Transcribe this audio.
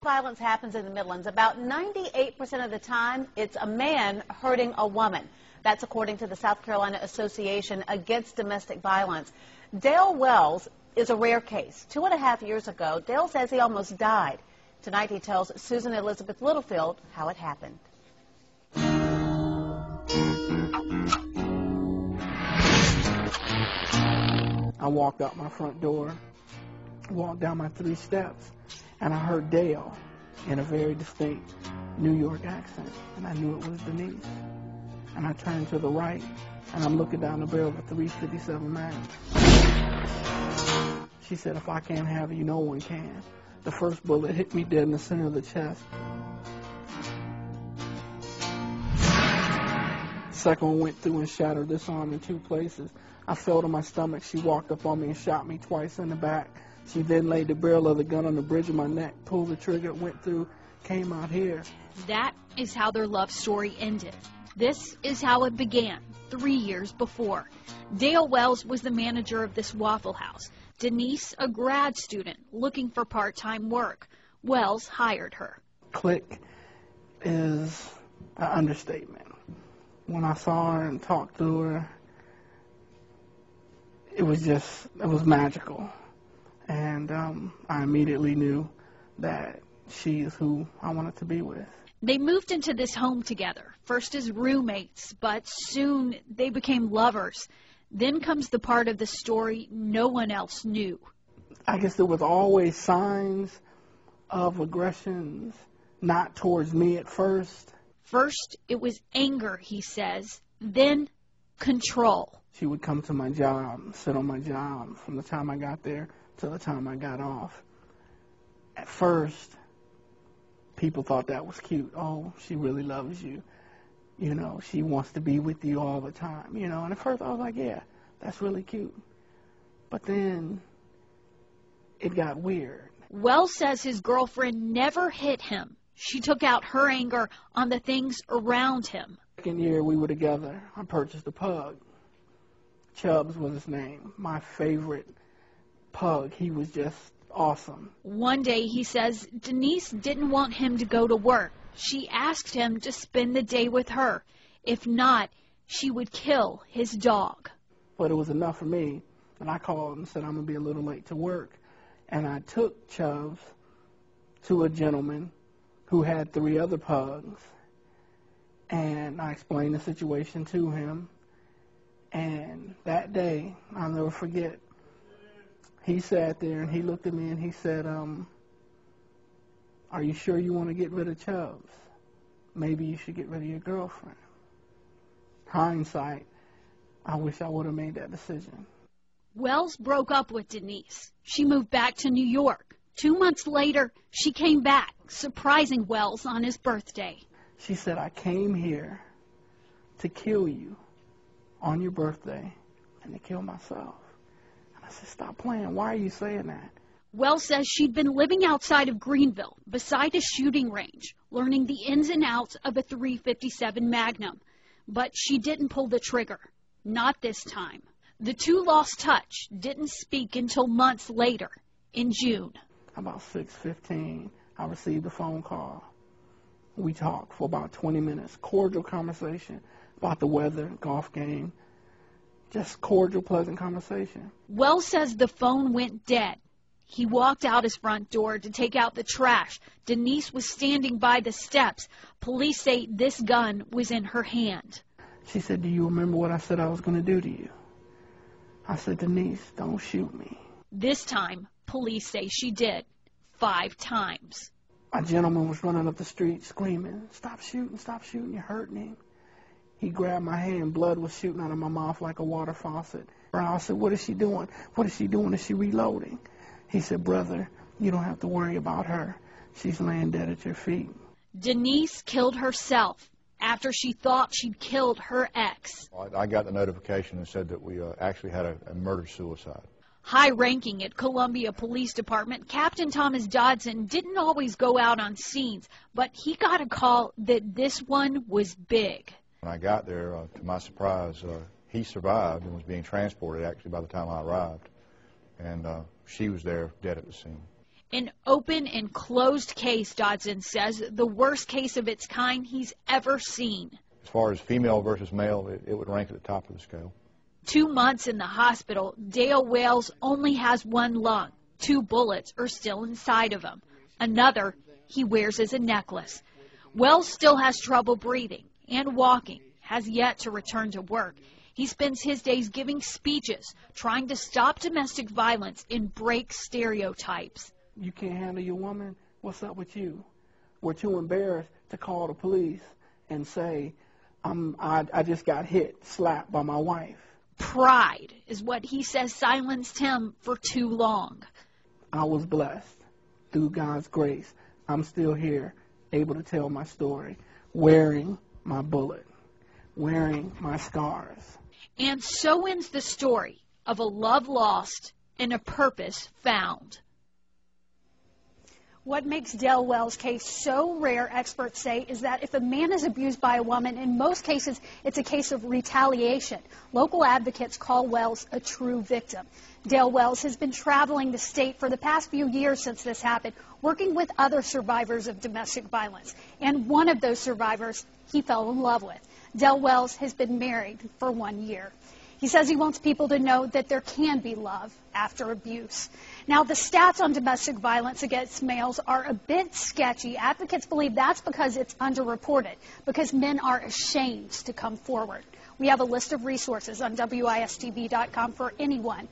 violence happens in the Midlands, about 98% of the time, it's a man hurting a woman. That's according to the South Carolina Association Against Domestic Violence. Dale Wells is a rare case. 2.5 years ago, Dale says he almost died. Tonight he tells Susan Elizabeth Littlefield how it happened. I walked out my front door, walked down my 3 steps, and I heard Dale in a very distinct New York accent, and I knew it was Denise. And I turned to the right, and I'm looking down the barrel of a .357 Magnum. She said, "If I can't have you, no one can." The first bullet hit me dead in the center of the chest. The second one went through and shattered this arm in 2 places. I fell to my stomach. She walked up on me and shot me twice in the back. She then laid the barrel of the gun on the bridge of my neck, pulled the trigger, went through, came out here. That is how their love story ended. This is how it began 3 years before. Dale Wells was the manager of this Waffle House. Denise, a grad student looking for part-time work. Wells hired her. Click is an understatement. When I saw her and talked to her, it was magical. And I immediately knew that she is who I wanted to be with. They moved into this home together, first as roommates, but soon they became lovers. Then comes the part of the story no one else knew. I guess there was always signs of aggressions, not towards me at first. First, it was anger, he says, then control. She would come to my job, sit on my job from the time I got there to the time I got off. At first, people thought that was cute. Oh, she really loves you. You know, she wants to be with you all the time, you know. And at first I was like, yeah, that's really cute. But then it got weird. Wells says his girlfriend never hit him. She took out her anger on the things around him. Second year we were together, I purchased a pug. Chubbs was his name, my favorite pug. He was just awesome. One day, he says, Denise didn't want him to go to work. She asked him to spend the day with her. If not, she would kill his dog. But it was enough for me, and I called and said I'm going to be a little late to work. And I took Chubbs to a gentleman who had 3 other pugs, and I explained the situation to him. And that day, I'll never forget, he sat there and he looked at me and he said, are you sure you want to get rid of Chubbs? Maybe you should get rid of your girlfriend. Hindsight, I wish I would have made that decision. Wells broke up with Denise. She moved back to New York. 2 months later, she came back, surprising Wells on his birthday. She said, I came here to kill you on your birthday and to kill myself. And I said, stop playing. Why are you saying that? Wells says she'd been living outside of Greenville, beside a shooting range, learning the ins and outs of a .357 Magnum. But she didn't pull the trigger. Not this time. The two lost touch, didn't speak until months later, in June. About 6:15, I received a phone call. We talked for about 20 minutes. Cordial conversation about the weather, golf game. Just cordial, pleasant conversation. Wells says the phone went dead. He walked out his front door to take out the trash. Denise was standing by the steps. Police say this gun was in her hand. She said, do you remember what I said I was going to do to you? I said, Denise, don't shoot me. This time, police say she did. 5 times. A gentleman was running up the street screaming, stop shooting, you're hurting him. He grabbed my hand, blood was shooting out of my mouth like a water faucet. I said, what is she doing? What is she doing? Is she reloading? He said, brother, you don't have to worry about her. She's laying dead at your feet. Denise killed herself after she thought she'd killed her ex. I got the notification and said that we actually had a murder-suicide. High-ranking at Columbia Police Department, Captain Thomas Dodson didn't always go out on scenes, but he got a call that this one was big. When I got there, to my surprise, he survived and was being transported actually by the time I arrived. And she was there dead at the scene. An open and closed case, Dodson says, the worst case of its kind he's ever seen. As far as female versus male, it would rank at the top of the scale. 2 months in the hospital, Dale Wells only has one lung. 2 bullets are still inside of him. Another he wears as a necklace. Wells still has trouble breathing and walking, has yet to return to work. He spends his days giving speeches, trying to stop domestic violence and break stereotypes. You can't handle your woman? What's up with you? We're too embarrassed to call the police and say, I just got hit, slapped by my wife. Pride is what he says silenced him for too long. I was blessed. Through God's grace, I'm still here, able to tell my story, wearing my bullet, wearing my scars. And so ends the story of a love lost and a purpose found. What makes Dale Wells' case so rare, experts say, is that if a man is abused by a woman, in most cases it's a case of retaliation. Local advocates call Wells a true victim. Dale Wells has been traveling the state for the past few years since this happened, working with other survivors of domestic violence. And one of those survivors he fell in love with. Dale Wells has been married for 1 year. He says he wants people to know that there can be love after abuse. Now, the stats on domestic violence against males are a bit sketchy. Advocates believe that's because it's underreported, because men are ashamed to come forward. We have a list of resources on WISTV.com for anyone